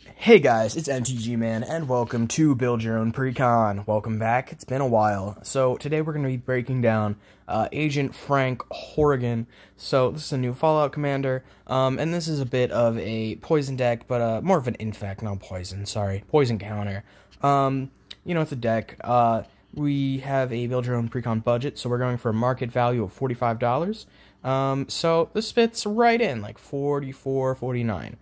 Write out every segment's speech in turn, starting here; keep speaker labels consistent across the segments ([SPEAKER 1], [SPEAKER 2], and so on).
[SPEAKER 1] Hey guys, it's MTG Man, and welcome to Build Your Own Precon. Welcome back, it's been a while. So today we're going to be breaking down Agent Frank Horrigan. So this is a new Fallout commander, and this is a bit of a poison deck, but more of an infect, not poison, sorry, poison counter. It's a deck. We have a Build Your Own Precon budget, so we're going for a market value of $45. So this fits right in, like 44, 49.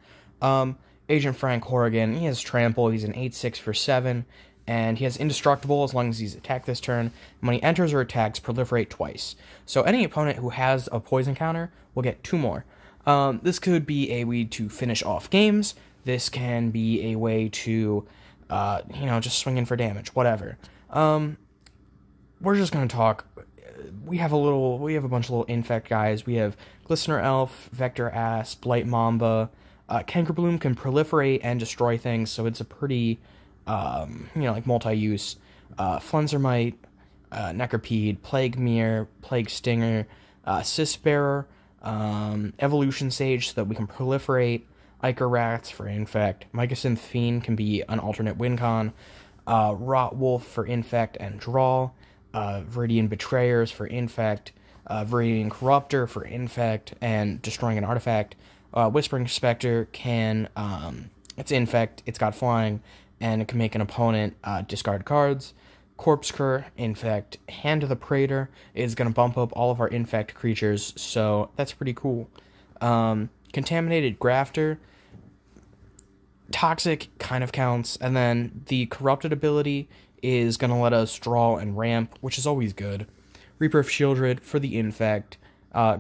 [SPEAKER 1] Agent Frank Horrigan, he has Trample, he's an 8/6 for 7, and he has Indestructible as long as he's attacked this turn. And when he enters or attacks, proliferate twice. So any opponent who has a poison counter will get 2 more. This could be a way to finish off games. This can be a way to, just swing in for damage, whatever. We're just going to talk. We have a bunch of little infect guys. We have Glistener Elf, Vector Asp, Blight Mamba. Cankerbloom can proliferate and destroy things, so it's a pretty, multi-use. Flensermite, Necropede, Plague Myr, Plague Stinger, Cystbearer, Evolution Sage so that we can proliferate, Ichor Rats for infect, Mycosynth Fiend can be an alternate win con, Rot Wolf for infect and draw, Viridian Betrayers for infect, Viridian Corrupter for infect and destroying an artifact. Whispering Specter can, it's infect, it's got flying, and it can make an opponent discard cards. Corpse Cur, infect, Hand of the Praetor is going to bump up all of our infect creatures, so that's pretty cool. Contaminated Grafter, toxic kind of counts, and then the corrupted ability is going to let us draw and ramp, which is always good. Reaper of Sheoldred for the infect,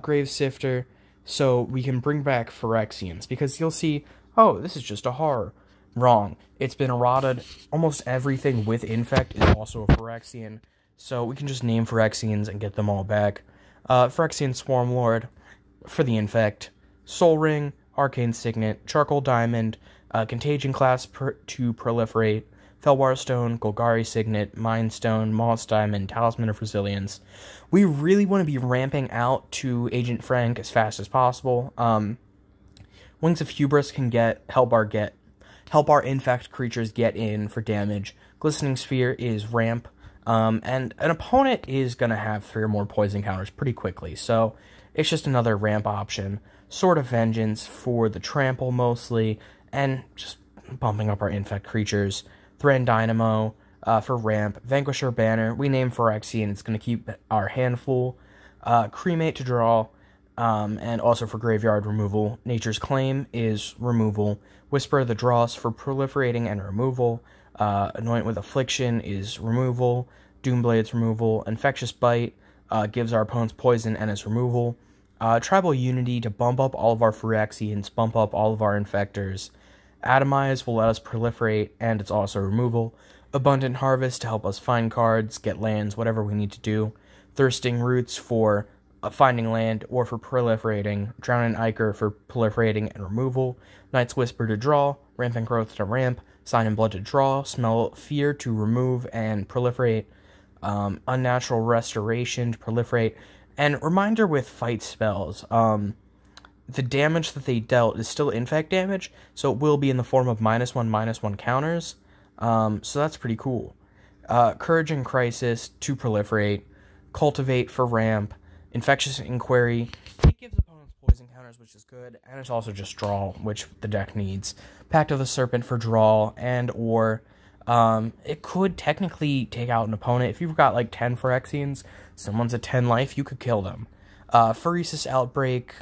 [SPEAKER 1] Grave Sifter, so we can bring back Phyrexians, because you'll see, oh, this is just a horror. Wrong. It's been errated. Almost everything with infect is also a Phyrexian, so we can just name Phyrexians and get them all back. Phyrexian Swarmlord for the infect, Soul Ring, Arcane Signet, Charcoal Diamond, Contagion Clasp to proliferate, Fellwar Stone, Golgari Signet, Mind Stone, Moss Diamond, Talisman of Resilience. We really want to be ramping out to Agent Frank as fast as possible. Wings of Hubris can help our infect creatures get in for damage. Glistening Sphere is ramp, and an opponent is going to have 3 or more poison counters pretty quickly, so it's just another ramp option. Sword of Vengeance for the trample mostly, and just bumping up our infect creatures. Thran Dynamo for ramp, Vanquisher banner, we name Phyrexian, it's going to keep our hand full, Cremate to draw, and also for graveyard removal. Nature's Claim is removal, Whisper of the Dross for proliferating and removal, Anoint with Affliction is removal, Doomblade's removal, Infectious Bite gives our opponents poison and is removal, Tribal Unity to bump up all of our Phyrexians, bump up all of our infectors, Atomize will let us proliferate, and it's also removal. Abundant Harvest to help us find cards, get lands, whatever we need to do. Thirsting Roots for finding land or for proliferating. Drowning Ichor for proliferating and removal. Night's Whisper to draw. Rampant Growth to ramp. Sign and Blood to draw. Smell Fear to remove and proliferate. Unnatural Restoration to proliferate. And reminder with fight spells, the damage that they dealt is still infect damage, so it will be in the form of -1/-1 counters, so that's pretty cool. Courage and Crisis to proliferate, Cultivate for ramp, Infectious Inquiry, it gives opponents poison counters, which is good, and it's also just draw, which the deck needs. Pact of the Serpent for draw, and/or it could technically take out an opponent. If you've got like 10 Phyrexians, someone's at 10 life, you could kill them. Pheresis Outbreak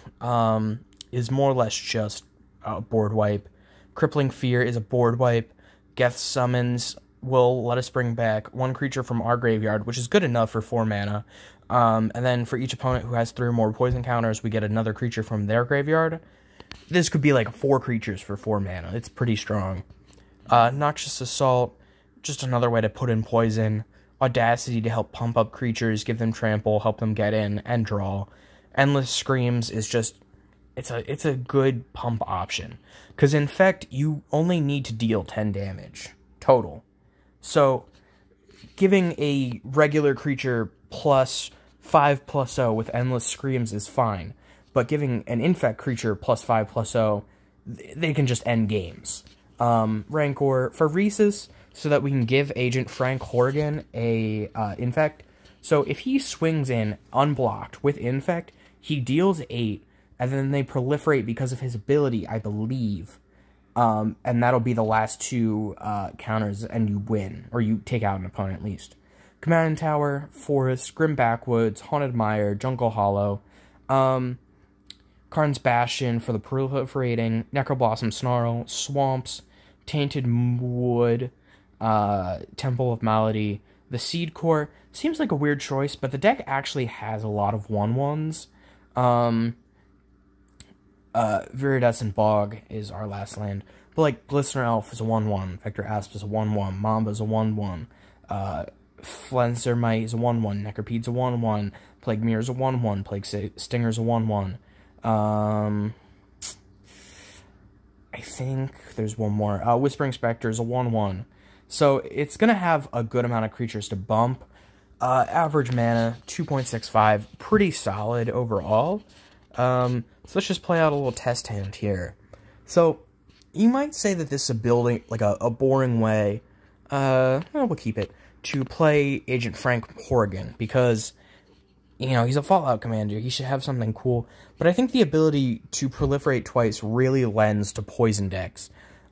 [SPEAKER 1] is more or less just a board wipe. Crippling Fear is a board wipe. Geth Summons will let us bring back 1 creature from our graveyard, which is good enough for 4 mana. And then for each opponent who has 3 or more poison counters, we get another creature from their graveyard. This could be like 4 creatures for 4 mana. It's pretty strong. Noxious Assault, just another way to put in poison. Audacity to help pump up creatures, give them trample, help them get in, and draw. Endless Screams is just, it's a good pump option. Because in fact, you only need to deal 10 damage total. So, giving a regular creature plus 5/+0 with Endless Screams is fine. But giving an infect creature +5/+0, they can just end games. Rancor, Phyrexian, so that we can give Agent Frank Horrigan a Infect. So if he swings in unblocked with Infect, he deals 8, and then they proliferate because of his ability, I believe. And that'll be the last 2 counters, and you win, or you take out an opponent at least. Command Tower, Forest, Grim Backwoods, Haunted Mire, Jungle Hollow, Karn's Bastion for the proliferating, Necroblossom Snarl, Swamps, Tainted Wood, Temple of Malady. The Seed Core seems like a weird choice, but the deck actually has a lot of 1/1s. Viridescent Bog is our last land. But like Glistener Elf is a 1/1, Vector Asp is a 1/1, Mamba is a 1/1, Flensermite is a 1/1, Necropede's a 1/1, Plague Myr is a 1/1, Plague Stinger is a 1/1. I think there's one more. Whispering Specter is a 1/1. So it's going to have a good amount of creatures to bump. Average mana, 2.65. Pretty solid overall. So let's just play out a little test hand here. So you might say that this is a building, like a boring way, we'll keep it, to play Agent Frank Horrigan, because, you know, he's a Fallout commander, he should have something cool, but I think the ability to proliferate twice really lends to poison decks.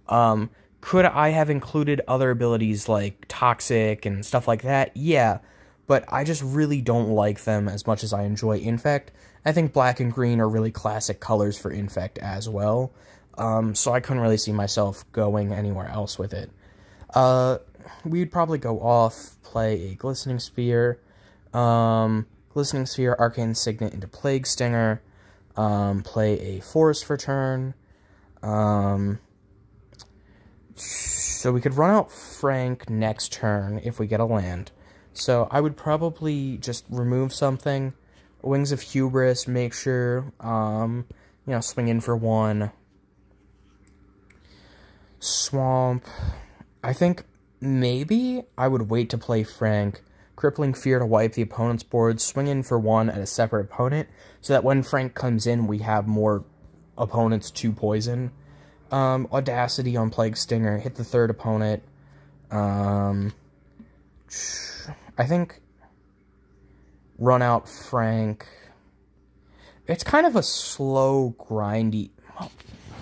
[SPEAKER 1] Could I have included other abilities like Toxic and stuff like that? Yeah, but I just really don't like them as much as I enjoy Infect. I think black and green are really classic colors for Infect as well, so I couldn't really see myself going anywhere else with it. We'd probably go off, play a Glistening Sphere, Glistening Sphere, Arcane Signet into Plague Stinger, play a Forest for turn, so we could run out Frank next turn if we get a land. So I would probably just remove something, Wings of Hubris, make sure, you know, swing in for 1. Swamp, I think maybe I would wait to play Frank, Crippling Fear to wipe the opponent's board, swing in for 1 at a separate opponent, so that when Frank comes in, we have more opponents to poison. Audacity on Plague Stinger, hit the 3rd opponent. I think run out Frank. It's kind of a slow, grindy... Well,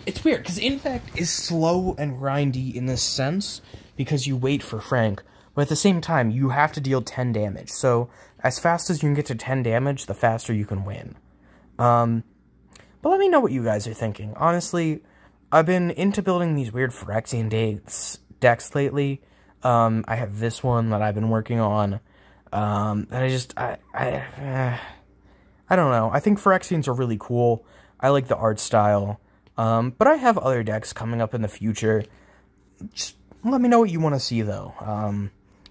[SPEAKER 1] it's weird, because Infect is slow and grindy in this sense, because you wait for Frank, but at the same time, you have to deal 10 damage. So, as fast as you can get to 10 damage, the faster you can win. But let me know what you guys are thinking. Honestly, I've been into building these weird Phyrexian decks lately. I have this one that I've been working on. And I don't know. I think Phyrexians are really cool. I like the art style. But I have other decks coming up in the future. Just let me know what you want to see, though.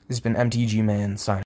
[SPEAKER 1] This has been MTG Man signing.